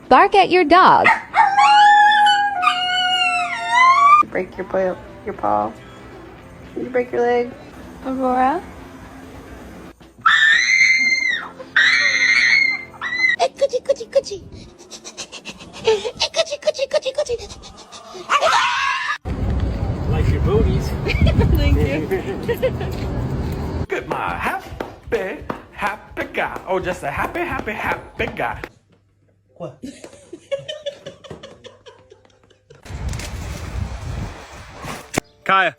Bark at your dog. Break your paw. Did you break your leg? Aurora? Coochie, coochie, coochie. Coochie, coochie, coochie, coochie. Like your booties. Thank you. Look at my happy guy. Oh, just a happy guy. What? Kaya.